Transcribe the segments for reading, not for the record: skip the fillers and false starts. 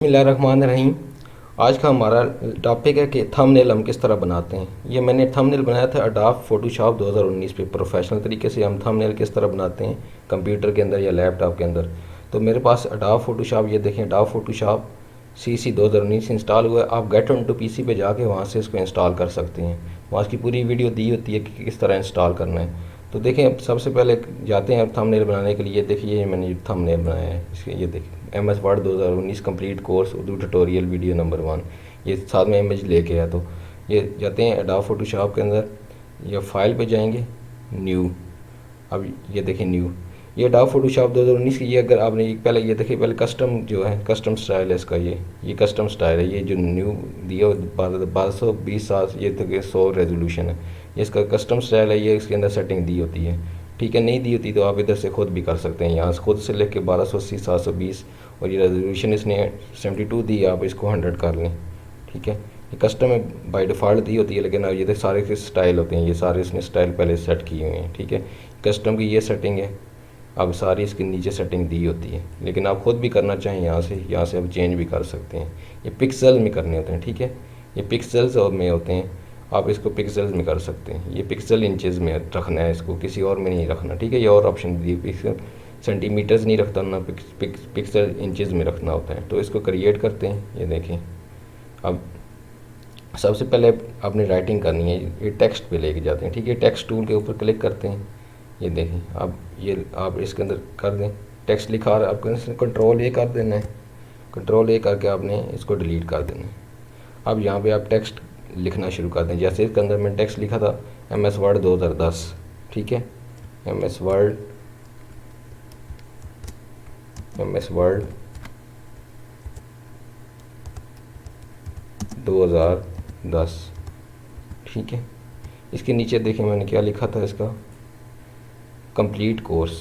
बिस्मिल्लाहिर्रहमानिर्रहीम। आज का हमारा टॉपिक है कि थंबनेल हम किस तरह बनाते हैं। ये मैंने थंबनेल बनाया था अडोब फोटोशॉप 2019 पे। प्रोफेशनल तरीके से हम थंबनेल किस तरह बनाते हैं कंप्यूटर के अंदर या लैपटॉप के अंदर। तो मेरे पास अडोब फोटोशॉप, ये देखें अडोब फोटोशॉप CC 2019 इंस्टॉल हुआ है। आप गेट ऑन टू PC पे जाके वहाँ से इसको इंस्टॉल कर सकते हैं। वहाँ की पूरी वीडियो दी होती है कि किस तरह इंस्टॉल करना है। तो देखें, अब सबसे पहले जाते हैं थंबनेल बनाने के लिए। देखिए ये मैंने थंबनेल बनाया है इसके, ये देखिए MS word 2019 complete course Urdu tutorial video number 1। ये साथ में इमेज लेके आया। तो ये जाते हैं अडोब फोटोशॉप के अंदर, ये फाइल पे जाएंगे, न्यू। अब ये देखें न्यू, ये अडोब फोटोशॉप 2019 की। ये अगर आपने पहले ये देखिए, पहले कस्टम जो है कस्टम स्टाइल है इसका, ये कस्टम स्टाइल है। ये जो न्यू दिया 1220 ये तक 100 रेजोल्यूशन है। ये इसका कस्टम स्टाइल है, ये इसके अंदर सेटिंग दी होती है। ठीक है, नहीं दी होती तो आप इधर से खुद भी कर सकते हैं। यहाँ से खुद से लेके 1280 720, और ये रेजोल्यूशन इसने 72 दी, आप इसको 100 कर लें। ठीक है, ये कस्टम में बाय डिफ़ॉल्ट दी होती है, लेकिन अब ये तो सारे के स्टाइल होते हैं, ये सारे इसने स्टाइल पहले सेट किए हुए हैं। ठीक है, कस्टम की ये सेटिंग है। अब सारी इसके नीचे सेटिंग दी होती है, लेकिन आप खुद भी करना चाहें यहाँ से अब चेंज भी कर सकते हैं। ये पिक्सल में करने होते हैं। ठीक है, ये पिक्सल्स और में होते हैं, आप इसको पिक्सल्स में कर सकते हैं। ये पिक्सल इंचेस में रखना है इसको, किसी और में नहीं रखना। ठीक है, ये और ऑप्शन दी, पिक्सल सेंटीमीटर्स नहीं रखता ना, पिक्सल इंचेस में रखना होता है। तो इसको क्रिएट करते हैं। ये देखें, अब सबसे पहले आपने राइटिंग करनी है। ये टेक्स्ट पे लेके जाते हैं। ठीक है, टेक्स्ट टूल के ऊपर क्लिक करते हैं। ये देखें, अब ये आप इसके अंदर कर दें, टेक्स्ट लिखा रहा है, आपको कंट्रोल A कर देना है। कंट्रोल A करके आपने इसको डिलीट कर देना है। अब यहाँ पे आप टेक्स्ट लिखना शुरू कर दें। जैसे इसके अंदर मैंने टेक्स्ट लिखा था MS वर्ड 2010। ठीक है, MS वर्ड 2010। ठीक है, इसके नीचे देखें मैंने क्या लिखा था, इसका कंप्लीट कोर्स।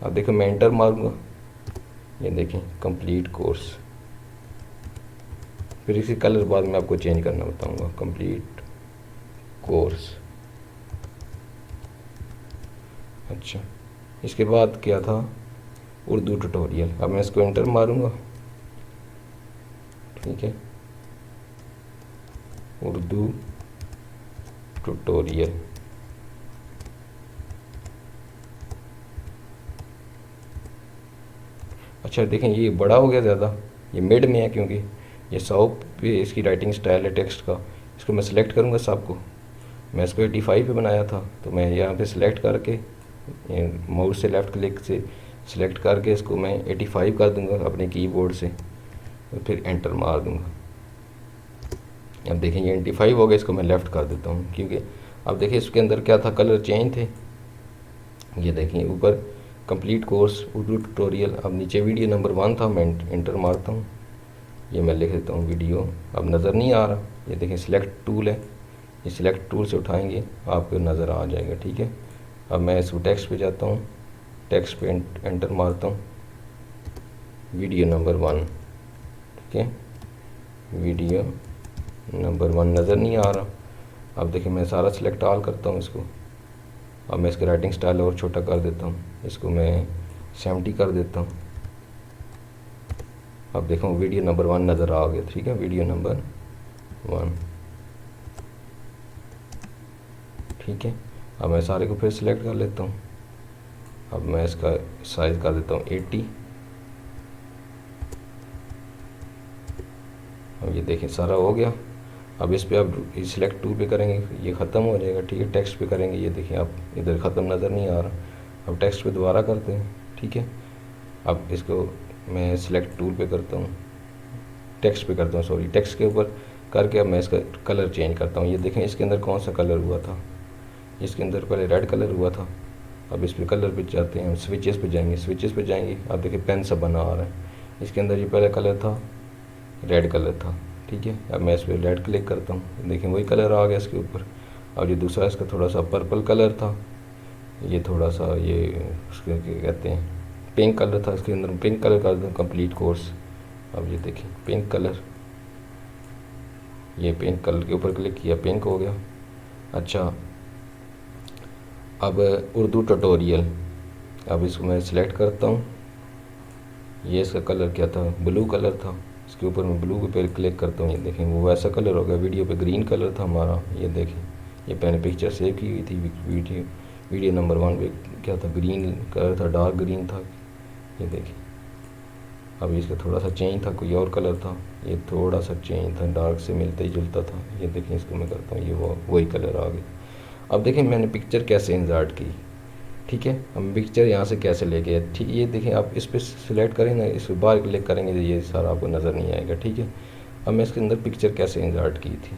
अब देखो मैं एंटर मारूंगा, ये देखें कंप्लीट कोर्स। फिर इसी कलर बाद में आपको चेंज करना बताऊंगा। Complete course. अच्छा, इसके बाद क्या था, उर्दू ट्यूटोरियल। अब मैं इसको एंटर मारूंगा। ठीक है, उर्दू ट्यूटोरियल। अच्छा देखें, ये बड़ा हो गया ज़्यादा, ये मिड में है क्योंकि ये 100 पे इसकी राइटिंग स्टाइल है टेक्स्ट का। इसको मैं सिलेक्ट करूँगा सबको। मैं इसको 85 पे बनाया था, तो मैं यहाँ पे सिलेक्ट करके माउस से लेफ़्ट क्लिक से सिलेक्ट करके इसको मैं 85 कर दूँगा अपने कीबोर्ड से, और फिर एंटर मार दूँगा। अब देखें ये 85 हो गया। इसको मैं लेफ़्ट कर देता हूँ, क्योंकि अब देखिए इसके अंदर क्या था, कलर चेंज थे। ये देखें ऊपर कंप्लीट कोर्स उर्दू ट्यूटोरियल। अब नीचे वीडियो नंबर 1 था, मैं एंटर मारता हूँ। ये मैं लिख देता हूँ वीडियो। अब नज़र नहीं आ रहा, ये देखें सिलेक्ट टूल है, ये सिलेक्ट टूल से उठाएंगे आपको नज़र आ जाएगा। ठीक है, अब मैं इस टेक्स्ट पे जाता हूँ, टेक्स्ट पे एंटर मारता हूँ, वीडियो नंबर 1। ठीक है, वीडियो नंबर 1 नज़र नहीं आ रहा। अब देखिए मैं सारा सिलेक्ट ऑल करता हूँ इसको। अब मैं इसका राइटिंग स्टाइल और छोटा कर देता हूँ, इसको मैं 70 कर देता हूँ। अब देखो वीडियो नंबर 1 नज़र आ गया। ठीक है, वीडियो नंबर 1। ठीक है, अब मैं सारे को फिर सिलेक्ट कर लेता हूँ। अब मैं इसका साइज़ कर देता हूँ 80। अब ये देखें सारा हो गया। अब इस पर आप सिलेक्ट टूल पे करेंगे, ये ख़त्म हो जाएगा। ठीक है, टेक्स्ट पे करेंगे, ये देखिए आप इधर ख़त्म नज़र नहीं आ रहा। अब टेक्स्ट पे दोबारा करते हैं। ठीक है, अब इसको मैं सिलेक्ट टूल पे करता हूँ, टेक्स्ट पे करता हूँ, सॉरी टेक्स्ट के ऊपर करके अब मैं इसका कलर चेंज करता हूँ। ये देखें इसके अंदर कौन सा कलर हुआ था, इसके अंदर पहले रेड कलर हुआ था। अब इस पर कलर पे जाते हैं, स्विचेस पे जाएंगे, स्विचेस पे जाएंगे। अब देखिए पेन सा बना आ रहा है। इसके अंदर ये पहला कलर था, रेड कलर था। ठीक है, अब मैं इस पर रेड क्लिक करता हूँ, देखें वही कलर आ गया इसके ऊपर। और ये दूसरा इसका थोड़ा सा पर्पल कलर था, ये थोड़ा सा ये उसके क्या कहते हैं पिंक कलर था, इसके अंदर पिंक कलर कर दूँ कंप्लीट कोर्स। अब ये देखें पिंक कलर, ये पिंक कलर के ऊपर क्लिक किया, पिंक हो गया। अच्छा, अब उर्दू ट्यूटोरियल, अब इसको मैं सिलेक्ट करता हूँ। ये इसका कलर क्या था, ब्लू कलर था। इसके ऊपर मैं ब्लू पे क्लिक करता हूँ, ये देखें वो वैसा कलर हो गया। वीडियो पे ग्रीन कलर था हमारा, ये देखें ये मैंने पिक्चर सेव की हुई थी। वीडियो नंबर 1 पे क्या था, ग्रीन कलर था, डार्क ग्रीन था, ये देखें। अभी इसका थोड़ा सा चेंज था, कोई और कलर था, ये थोड़ा सा चेंज था, डार्क से मिलता ही जुलता था। ये देखें इसको मैं करता हूँ, ये वही कलर आ गया। अब देखें मैंने पिक्चर कैसे इंसर्ट की, ठीक है। हम पिक्चर यहाँ से कैसे लेके आए, ठीक। ये देखें आप इस पर सिलेक्ट करें ना, इस पर बाहर क्लिक करेंगे तो ये सारा आपको नज़र नहीं आएगा, ठीक है। अब मैं इसके अंदर पिक्चर कैसे इंसर्ट की थी।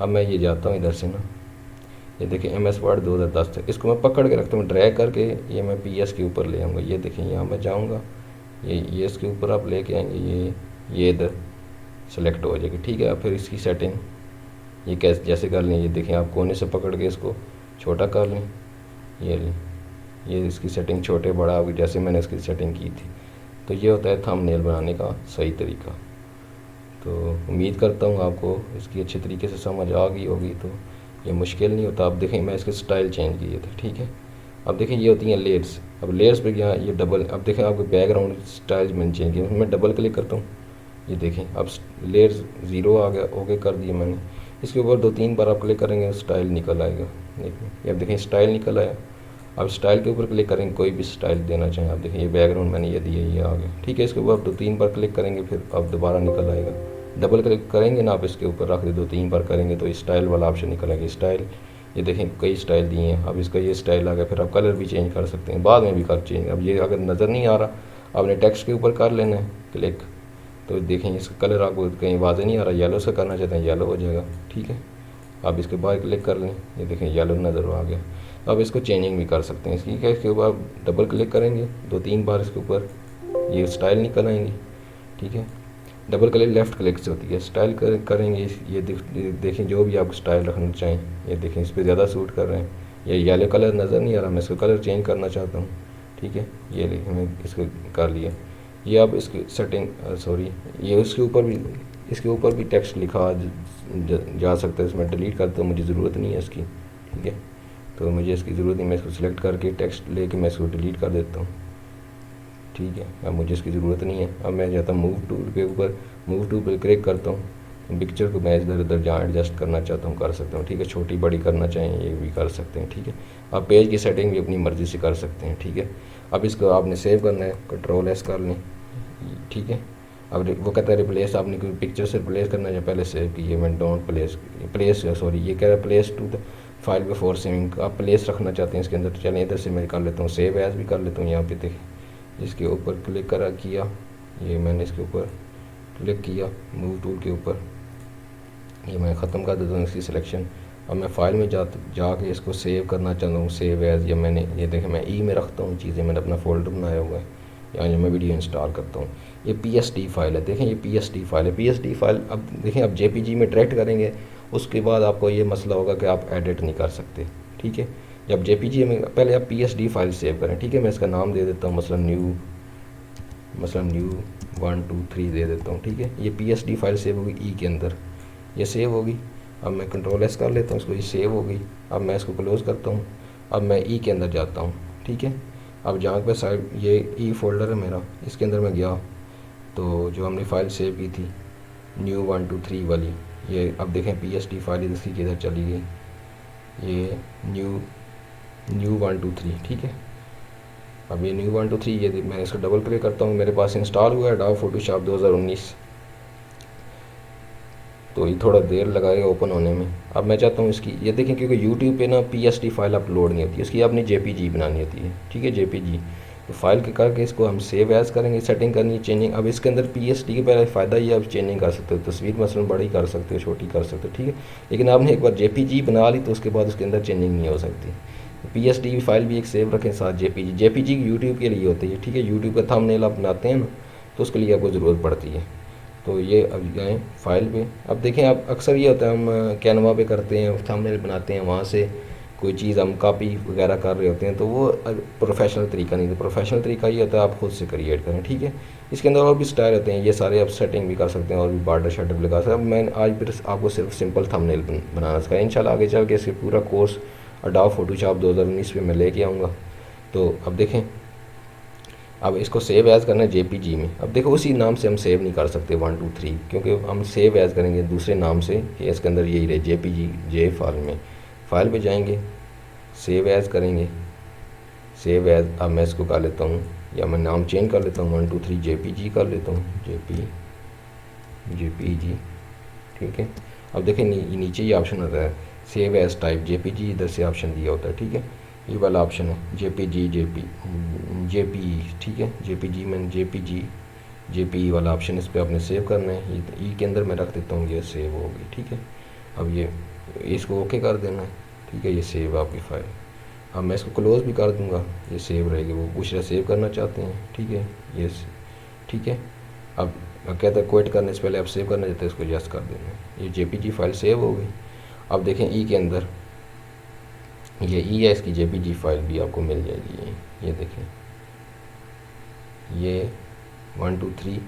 अब मैं ये जाता हूँ इधर से ना, ये देखें MS वर्ड 2010 तक, इसको मैं पकड़ के रखता हूँ, ड्रैग करके ये मैं PS के ऊपर ले आऊँगा। ये देखें यहाँ मैं जाऊँगा, ये इसके ऊपर आप लेके आएंगे, ये इधर सेलेक्ट हो जाएगी, ठीक है। अब फिर इसकी सेटिंग ये कैसे जैसे कर लें, ये देखें आप कोने से पकड़ के इसको छोटा कर लें, ये लें, ये इसकी सेटिंग छोटे बड़ा होगी जैसे मैंने इसकी सेटिंग की थी। तो ये होता है थंबनेल बनाने का सही तरीका। तो उम्मीद करता हूँ आपको इसकी अच्छे तरीके से समझ आ गई होगी, तो ये मुश्किल नहीं होता। अब देखें मैं इसके स्टाइल चेंज किए थे, ठीक है। अब देखें ये होती हैं लेयर्स। अब लेयर्स पे क्या, ये डबल, अब देखें आपको बैकग्राउंड स्टाइल मैंने चेंज किया, मैं डबल क्लिक करता हूँ, ये देखें अब लेयर्स 0 आ गया, ओके कर दिया मैंने। इसके ऊपर 2-3 बार आप क्लिक करेंगे स्टाइल निकल आएगा, देखिए अब देखें स्टाइल निकल आया। अब स्टाइल के ऊपर क्लिक करेंगे, कोई भी स्टाइल देना चाहें आप, देखें ये बैकग्राउंड मैंने ये दिया, ये आ गया, ठीक है। इसके ऊपर आप 2-3 बार क्लिक करेंगे, फिर अब दोबारा निकल आएगा। डबल क्लिक करेंगे ना आप, इसके ऊपर रख दे 2-3 बार करेंगे तो स्टाइल वाला ऑप्शन निकल आएगा। स्टाइल, ये देखें कई स्टाइल दिए हैं, अब इसका ये स्टाइल आ गया। फिर आप कलर भी चेंज कर सकते हैं, बाद में भी कर चेंज। अब ये अगर नज़र नहीं आ रहा, आपने टेक्स्ट के ऊपर कर लेना है क्लिक, तो देखें इसका कलर आपको कहीं वाज़ेह नहीं आ रहा, येलो से करना चाहते हैं येलो हो जाएगा, ठीक है। आप इसके बाहर क्लिक कर लें, ये देखें येलो नज़र आ गया। अब इसको चेंजिंग भी कर सकते हैं इसकी, क्या इसके ऊपर आप डबल क्लिक करेंगे 2-3 बार इसके ऊपर, ये स्टाइल निकल आएंगी, ठीक है। डबल क्लिक लेफ़्ट क्लिक से होती है, स्टाइल करेंगे, ये देखें जो भी आप स्टाइल रखना चाहें, ये देखें इस पर ज़्यादा सूट कर रहे हैं। ये येलो कलर नज़र नहीं आ रहा, मैं इसका कलर चेंज करना चाहता हूँ, ठीक है। ये लेकिन मैं इसको कर लिया। ये अब इसकी सेटिंग सॉरी, ये इसके ऊपर भी टेक्स्ट लिखा जा सकता है, इसमें डिलीट करता हूँ, मुझे ज़रूरत नहीं है इसकी, ठीक है। तो मुझे इसकी ज़रूरत नहीं, मैं इसको सिलेक्ट करके टेक्स्ट लेके मैं इसको डिलीट कर देता हूँ, ठीक है। अब मुझे इसकी ज़रूरत नहीं है। अब मैं जाता हूँ मूव टूल के ऊपर, मूव टूल पर क्लिक करता हूँ, पिक्चर को मैं इधर उधर जहाँ एडजस्ट करना चाहता हूँ कर सकता हूँ, ठीक है। छोटी बड़ी करना चाहें ये भी कर सकते हैं, ठीक है। आप पेज की सेटिंग भी अपनी मर्ज़ी से कर सकते हैं, ठीक है। अब इसको आपने सेव करना है, Ctrl+S कर लें, ठीक है। अब वो कहता है रिप्लेस, आपने कोई पिक्चर से रिप्लेस करना है, पहले सेव की, मैं डोंट प्लेस सॉरी ये कह रहा है place to the file before saving, आप प्लेस रखना चाहते हैं इसके अंदर, तो चलें इधर से मैं कर लेता हूँ सेव एज भी कर लेता हूँ। यहाँ पे देखें इसके ऊपर क्लिक किया, ये मैंने इसके ऊपर क्लिक किया मूव टूल के ऊपर, ये मैं ख़त्म कर देता हूँ इसकी सिलेक्शन। अब मैं फ़ाइल में जाके इसको सेव करना चाहता हूँ, सेव एज, या मैंने ये देखें मैं में रखता हूँ चीज़ें, मैंने अपना फ़ोल्डर बनाया हुआ है, यहाँ जो मैं वीडियो इंस्टॉल करता हूँ। ये PSD फाइल है, देखें ये PSD फाइल है। PSD फाइल अब देखें आप JPG में डायरेक्ट करेंगे, उसके बाद आपको ये मसला होगा कि आप एडिट नहीं कर सकते, ठीक है। जब JPG में पहले आप PSD फाइल सेव करें, ठीक है। मैं इसका नाम दे देता हूँ मसलन न्यू 1 2 3 दे देता हूँ, ठीक है। ये PSD फाइल सेव होगी के अंदर, ये सेव होगी। अब मैं Ctrl+S कर लेता हूँ इसको, ये सेव हो गई। अब मैं इसको क्लोज़ करता हूँ, अब मैं के अंदर जाता हूँ, ठीक है। अब जहाँ पे साइड ये फोल्डर है मेरा, इसके अंदर मैं गया तो जो हमने फ़ाइल सेव की थी न्यू 1 2 3 वाली, ये अब देखें PSD फाइल इसकी किधर चली गई, ये न्यू 1 2 3, ठीक है। अब ये न्यू 1 2 3, ये मैं इसको डबल क्लिक करता हूँ, मेरे पास इंस्टॉल हुआ है Adobe Photoshop 2019, तो ये थोड़ा देर लगाएगा ओपन होने में। अब मैं चाहता हूँ इसकी, ये देखें क्योंकि YouTube पे ना PSD फाइल अपलोड नहीं होती है, इसकी आपने JPG बनानी होती है, ठीक है। JPG तो फाइल के करके इसको हम सेव एज करेंगे, सेटिंग करनी है, चेंजिंग। अब इसके अंदर PSD के पहले फ़ायदा ये आप चेंजिंग कर सकते हो, तस्वीर मसलन बड़ी कर सकते हो, छोटी कर सकते हो, ठीक है। लेकिन आपने एक बार JPG बना ली तो उसके बाद उसके अंदर चेंजिंग नहीं हो सकती। PSD फाइल भी एक सेव रखें साथ JPG यूट्यूब के लिए होती है, ठीक है। यूट्यूब का थंबनेल आप बनाते हैं ना, तो उसके लिए आपको ज़रूरत पड़ती है। तो ये अब गए फाइल पे। अब देखें आप अक्सर ये होता है हम कैनवा पे करते हैं, थंबनेल बनाते हैं, वहाँ से कोई चीज़ हम कॉपी वगैरह कर रहे होते हैं, तो वो प्रोफेशनल तरीका नहीं। तो प्रोफेशनल तरीका ये होता है आप खुद से क्रिएट करें, ठीक है। इसके अंदर और भी स्टाइल होते हैं, ये सारे आप सेटिंग भी कर सकते हैं और भी बॉर्डर शर्डर भी लगा सकते हैं। अब मैं आज फिर आपको सिर्फ सिंपल थंबनेल बनाना सिखाया, इंशाल्लाह आगे चल के इसके पूरा कोर्स Adobe Photoshop 2019 में मैं लेके आऊँगा। तो अब देखें अब इसको सेव एज़ करना है जेपीजी में। अब देखो उसी नाम से हम सेव नहीं कर सकते 1 2 3, क्योंकि हम सेव एज़ करेंगे दूसरे नाम से, इसके अंदर यही रहे जेपीजी जे फाइल में। फाइल पे जाएंगे, सेव एज़ करेंगे, सेव एज़। अब मैं इसको कर लेता हूँ, या मैं नाम चेंज कर लेता हूँ 1 2 3 जेपीजी कर लेता हूँ, जेपीजी। ठीक है। अब देखें नीचे ये ऑप्शन होता है सेव एज़ टाइप जेपीजी, इधर से ऑप्शन दिया होता है। ठीक है, ये वाला ऑप्शन है जेपीजी जेपी। ठीक है, जेपीजी में जेपी वाला ऑप्शन, इस पर आपने सेव करना है। ये ई के अंदर मैं रख देता हूँ, ये सेव होगी। ठीक है, अब ये इसको ओके कर देना है। ठीक है, ये सेव आपकी फ़ाइल। अब मैं इसको क्लोज़ भी कर दूँगा, ये सेव रहेगी। वो पूछ रहा सेव करना चाहते हैं। ठीक है, ये ठीक है। अब कहता है क्विट करने से पहले आप सेव करना चाहते हैं, इसको यस कर देना है। ये जेपीजी फाइल सेव हो गई। अब देखें ई के अंदर ये ई है, इसकी जेपीजी फाइल भी आपको मिल जाएगी। ये देखें, ये 1 2 3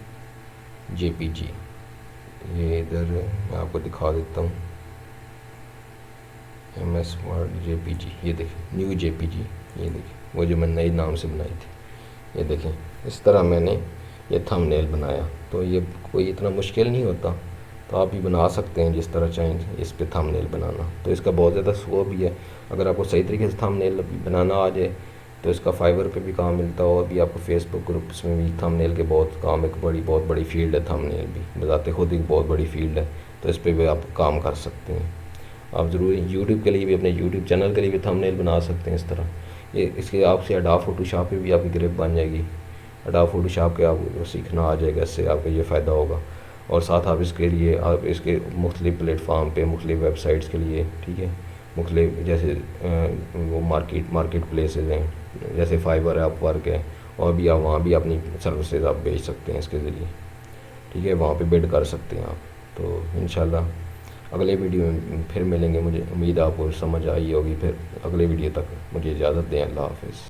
जेपीजी। ये इधर मैं आपको दिखा देता हूँ, MS वर्ड जेपीजी। ये देखें न्यू जेपीजी, ये देखें वो जो मैंने नए नाम से बनाई थी। ये देखें इस तरह मैंने ये थंबनेल बनाया। तो ये कोई इतना मुश्किल नहीं होता, तो आप भी बना सकते हैं जिस तरह चाहें इस पे थंबनेल बनाना। तो इसका बहुत ज़्यादा स्कोप भी है। अगर आपको सही तरीके से थंबनेल बनाना आ जाए तो इसका फाइवर पे भी काम मिलता हो। अभी आपको फेसबुक ग्रुप्स में भी थंबनेल के बहुत काम, एक बहुत बड़ी फील्ड है थंबनेल भी, बताते खुद ही बहुत बड़ी फील्ड है। तो इस पर भी आप काम कर सकते हैं। आप ज़रूरी यूट्यूब के लिए भी, अपने यूट्यूब चैनल के लिए भी थंबनेल बना सकते हैं इस तरह। ये इसके आपसे अडोब फोटोशॉप पे भी आपकी ग्रिप बन जाएगी। अडोब फोटोशॉप के आपको सीखना आ जाएगा, इससे आपको ये फ़ायदा होगा। और साथ आप इसके लिए आप इसके मुख्तलिफ़ प्लेटफार्म पे, मुख्तलिफ़ वेबसाइट्स के लिए, ठीक है, मुख्तलिफ़ जैसे वो मार्केट प्लेसेस हैं, जैसे फाइवर है, अपवर्क है, और भी आप वहाँ भी अपनी सर्विसेज आप बेच सकते हैं इसके ज़रिए। ठीक है, वहाँ पे बिड कर सकते हैं आप। तो इंशाल्लाह अगले वीडियो में फिर मिलेंगे। मुझे उम्मीद है आपको समझ आई होगी। फिर अगले वीडियो तक मुझे इजाज़त दें। अल्लाह हाफ़िज़।